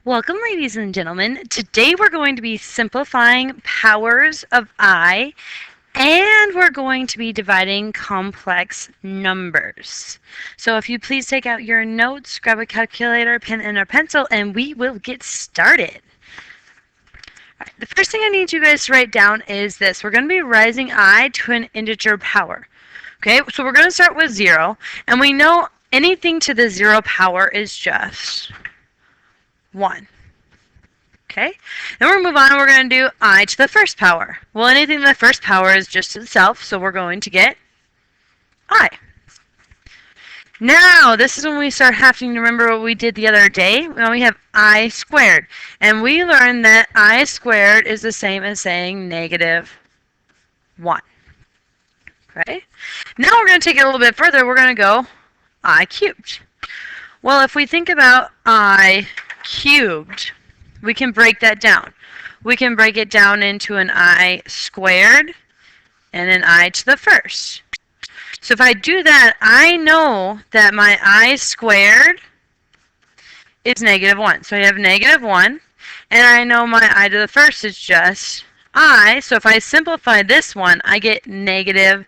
Welcome, ladies and gentlemen. Today we're going to be simplifying powers of I, and we're going to be dividing complex numbers. So if you please take out your notes, grab a calculator, pen, and a pencil, and we will get started. All right, the first thing I need you guys to write down is this. We're going to be raising I to an integer power. Okay, so we're going to start with 0, and we know anything to the 0 power is just 1. Okay, then we're going to move on and we're going to do I to the first power. Well, anything to the first power is just itself, so we're going to get I. Now, this is when we start having to remember what we did the other day. Now we have I squared. And we learned that I squared is the same as saying negative 1. Okay, now we're going to take it a little bit further. We're going to go I cubed. Well, if we think about I cubed, we can break that down. We can break it down into an I squared and an I to the first. So if I do that, I know that my I squared is negative 1. So I have negative 1, and I know my I to the first is just I. So if I simplify this one, I get negative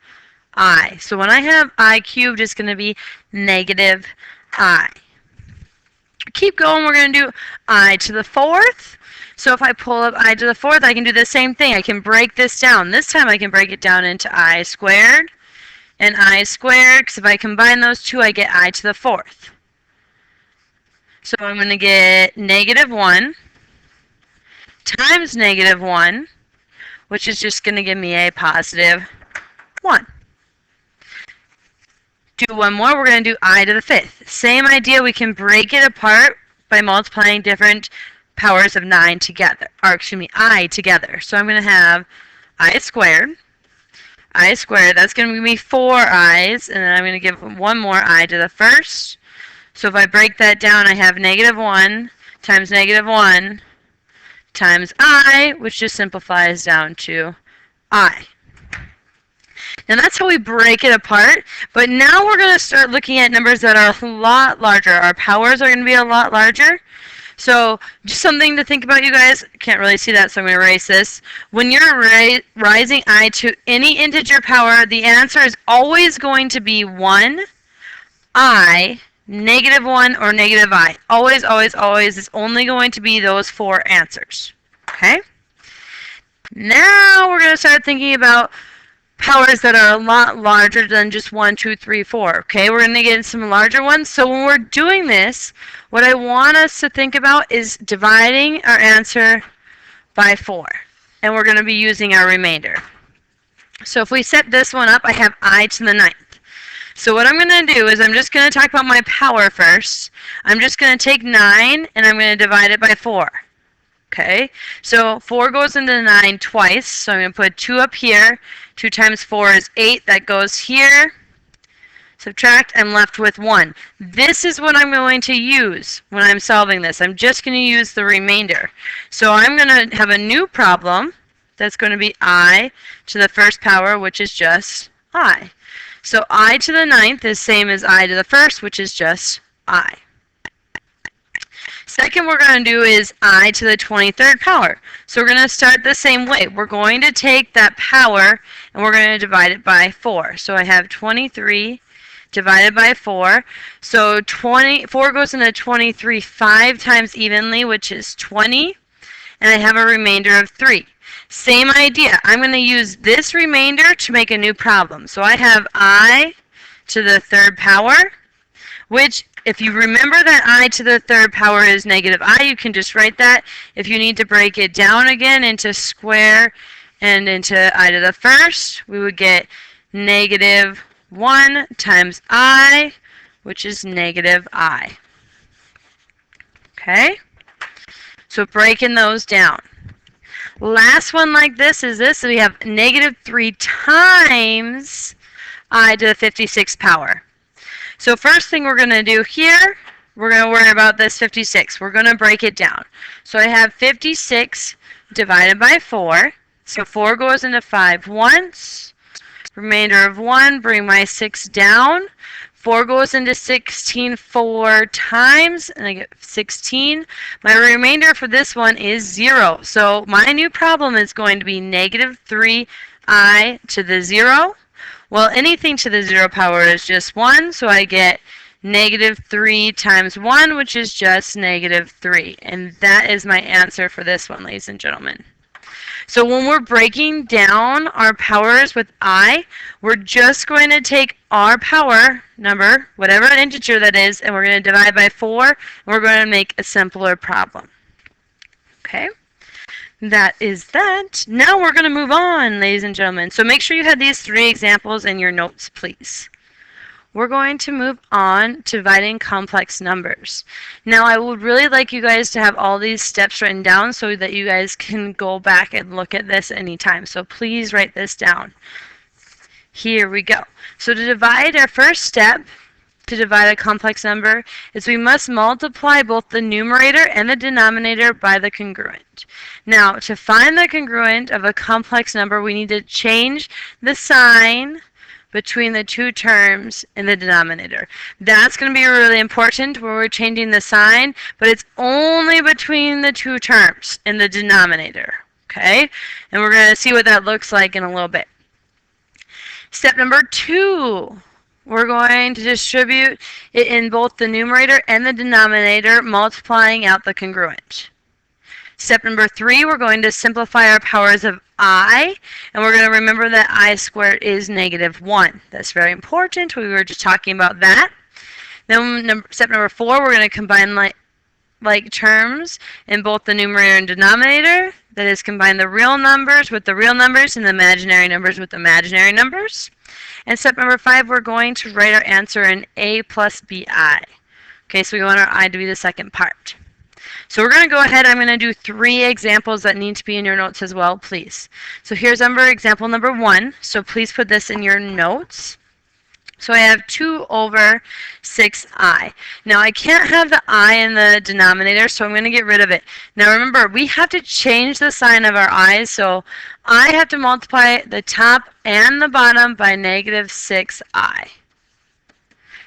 I. So when I have I cubed, it's going to be negative I. Keep going, we're going to do I to the 4th. So if I pull up I to the 4th, I can do the same thing. I can break this down. This time I can break it down into I squared and I squared, because if I combine those two, I get I to the 4th. So I'm going to get negative 1 times negative 1, which is just going to give me a positive 1. Do one more, we're going to do I to the 5th. Same idea, we can break it apart by multiplying different powers of 9 together, or excuse me, I together. So I'm going to have I squared, that's going to give me 4 I's, and then I'm going to give one more I to the first. So if I break that down, I have negative 1 times negative 1 times I, which just simplifies down to I. And that's how we break it apart. But now we're going to start looking at numbers that are a lot larger. Our powers are going to be a lot larger. So just something to think about, you guys. Can't really see that, so I'm going to erase this. When you're rising I to any integer power, the answer is always going to be 1, I, negative 1, or negative I. Always, always, always. It's only going to be those 4 answers. Okay? Now we're going to start thinking about powers that are a lot larger than just 1, 2, 3, 4. Okay, we're going to get some larger ones. So when we're doing this, what I want us to think about is dividing our answer by 4. And we're going to be using our remainder. So if we set this one up, I have I to the 9th. So what I'm going to do is I'm just going to talk about my power first. I'm just going to take 9 and I'm going to divide it by 4. Okay, so 4 goes into 9 twice, so I'm going to put 2 up here. 2 times 4 is 8. That goes here. Subtract, I'm left with 1. This is what I'm going to use when I'm solving this. I'm just going to use the remainder. So I'm going to have a new problem that's going to be I to the first power, which is just I. So I to the 9th is same as I to the first, which is just I. Second we're going to do is I to the 23rd power. So we're going to start the same way. We're going to take that power and we're going to divide it by 4. So I have 23 divided by 4. So 4 goes into 23 5 times evenly, which is 20. And I have a remainder of 3. Same idea. I'm going to use this remainder to make a new problem. So I have I to the 3rd power, which if you remember that I to the 3rd power is negative I, you can just write that. If you need to break it down again into square and into I to the 1st, we would get negative 1 times I, which is negative I. Okay? So breaking those down. Last one like this is this. So we have negative 3 times I to the 56th power. So first thing we're going to do here, we're going to worry about this 56. We're going to break it down. So I have 56 divided by 4. So 4 goes into 5 once. Remainder of 1, bring my 6 down. 4 goes into 16 4 times, and I get 16. My remainder for this one is 0. So my new problem is going to be negative 3i to the 0. Well, anything to the 0 power is just 1, so I get negative 3 times 1, which is just negative 3. And that is my answer for this one, ladies and gentlemen. So when we're breaking down our powers with I, we're just going to take our power number, whatever integer that is, and we're going to divide by 4, and we're going to make a simpler problem. Okay? That is that. Now we're going to move on, ladies and gentlemen. So make sure you have these 3 examples in your notes, please. We're going to move on to dividing complex numbers. Now, I would really like you guys to have all these steps written down so that you guys can go back and look at this anytime. So please write this down. Here we go. So to divide, our first step to divide a complex number is we must multiply both the numerator and the denominator by the congruent. Now, to find the congruent of a complex number, we need to change the sign between the two terms in the denominator. That's going to be really important where we're changing the sign, but it's only between the two terms in the denominator. Okay? And we're going to see what that looks like in a little bit. Step number 2. We're going to distribute it in both the numerator and the denominator, multiplying out the congruent. Step number 3, we're going to simplify our powers of I, and we're going to remember that I squared is negative 1. That's very important. We were just talking about that. Then step number 4, we're going to combine like terms in both the numerator and denominator. That is, combine the real numbers with the real numbers and the imaginary numbers with the imaginary numbers. And step number 5, we're going to write our answer in A plus BI. Okay, so we want our I to be the second part. So we're going to go ahead. I'm going to do 3 examples that need to be in your notes as well, please. So here's example number 1. So please put this in your notes. So I have 2 over 6i. Now I can't have the I in the denominator, so I'm going to get rid of it. Now remember, we have to change the sign of our i's, so I have to multiply the top and the bottom by negative 6i.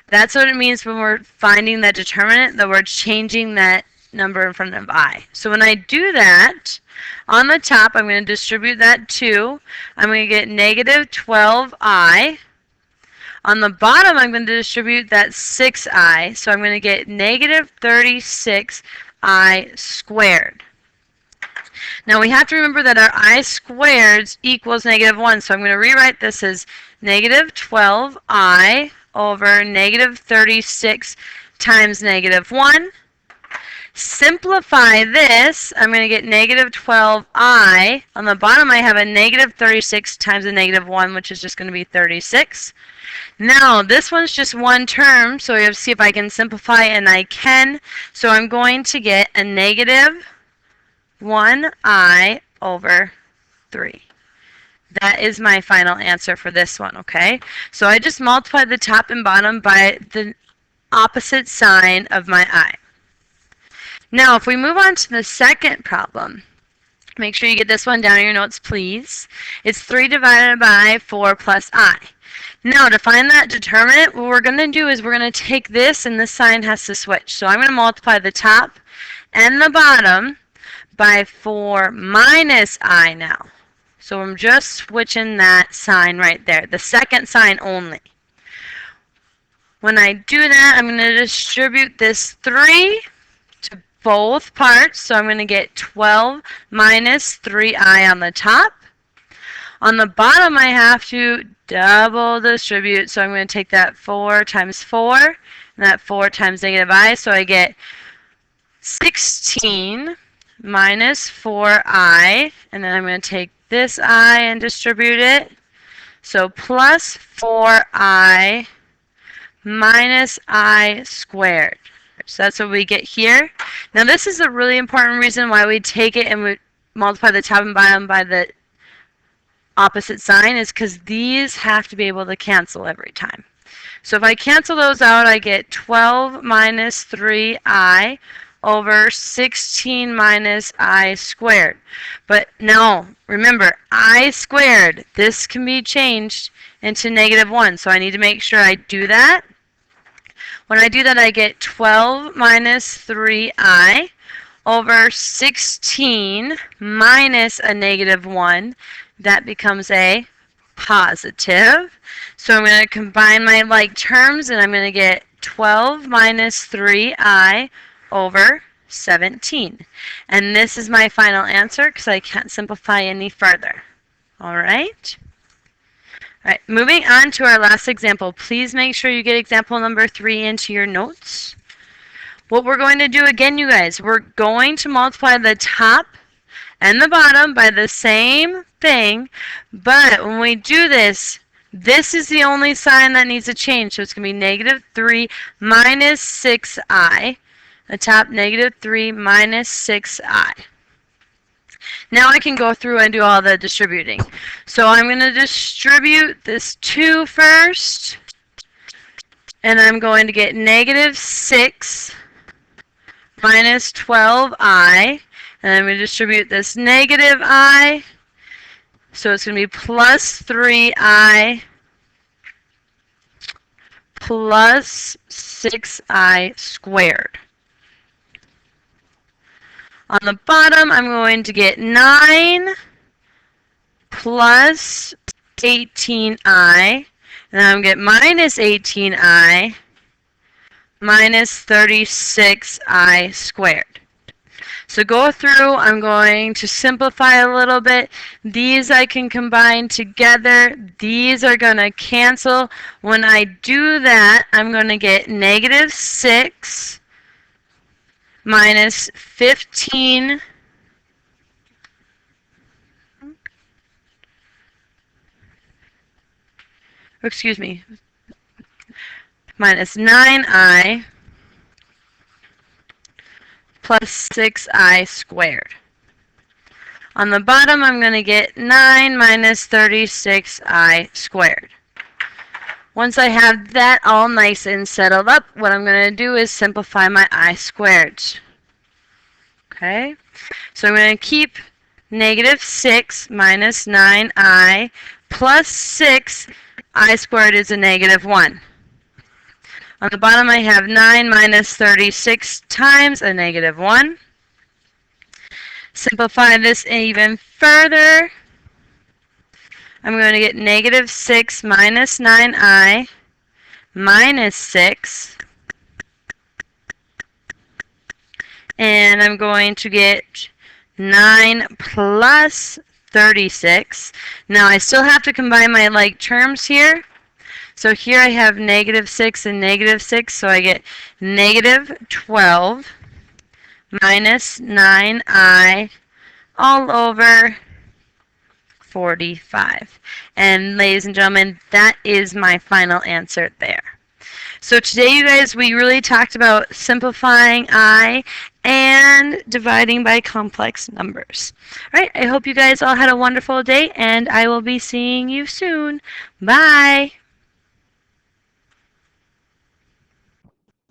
That's what it means when we're finding that determinant, that we're changing that number in front of I. So when I do that, on the top, I'm going to distribute that 2. I'm going to get negative 12i. On the bottom, I'm going to distribute that 6i. So I'm going to get negative 36i squared. Now we have to remember that our I squared equals negative 1. So I'm going to rewrite this as negative 12i over negative 36 times negative 1. Simplify this, I'm going to get negative 12i. On the bottom, I have a negative 36 times a negative 1, which is just going to be 36. Now, this one's just one term, so we have to see if I can simplify, and I can. So I'm going to get a negative 1i over 3. That is my final answer for this one, okay? So I just multiplied the top and bottom by the opposite sign of my I. Now, if we move on to the second problem, make sure you get this one down in your notes, please. It's 3 divided by 4 plus I. Now, to find that determinant, what we're going to do is we're going to take this, and this sign has to switch. So I'm going to multiply the top and the bottom by 4 minus I now. So I'm just switching that sign right there, the second sign only. When I do that, I'm going to distribute this 3 to both parts. So I'm going to get 12 minus 3i on the top. On the bottom, I have to double distribute. So I'm going to take that 4 times 4, and that 4 times negative I. So I get 16 minus 4i, and then I'm going to take this I and distribute it. So plus 4i minus I squared. So that's what we get here. Now this is a really important reason why we take it and we multiply the top and bottom by the opposite sign, is because these have to be able to cancel every time. So if I cancel those out, I get 12 minus 3i over 16 minus I squared. But now, remember, I squared, this can be changed into negative 1. So I need to make sure I do that. When I do that, I get 12 minus 3i over 16 minus a negative 1. That becomes a positive. So I'm going to combine my like terms, and I'm going to get 12 minus 3i over 17. And this is my final answer because I can't simplify any further. All right? All right, moving on to our last example. Please make sure you get example number 3 into your notes. What we're going to do again, you guys, we're going to multiply the top and the bottom by the same thing, but when we do this, this is the only sign that needs to change. So it's going to be negative 3 minus 6i. The top, negative 3 minus 6i. Now I can go through and do all the distributing. So I'm going to distribute this 2 first, and I'm going to get negative 6 minus 12i, and I'm going to distribute this negative I, so it's going to be plus 3i plus 6i squared. On the bottom, I'm going to get 9 plus 18i, and then I'm going to get minus 18i minus 36i squared. So go through, I'm going to simplify a little bit. These I can combine together. These are going to cancel. When I do that, I'm going to get negative 6 minus 15 minus 9i plus 6i squared. On the bottom, I'm going to get 9 minus 36i squared. Once I have that all nice and settled up, what I'm going to do is simplify my I squareds. Okay? So I'm going to keep negative 6 minus 9i plus 6. I squared is a negative 1. On the bottom, I have 9 minus 36 times a negative 1. Simplify this even further. I'm going to get negative 6 minus 9i minus 6. And I'm going to get 9 plus 36. Now I still have to combine my like terms here. So here I have negative 6 and negative 6, so I get negative 12 minus 9i all over 45. And ladies and gentlemen, that is my final answer there. So today, you guys, we really talked about simplifying I and dividing by complex numbers. All right, I hope you guys all had a wonderful day, and I will be seeing you soon. Bye.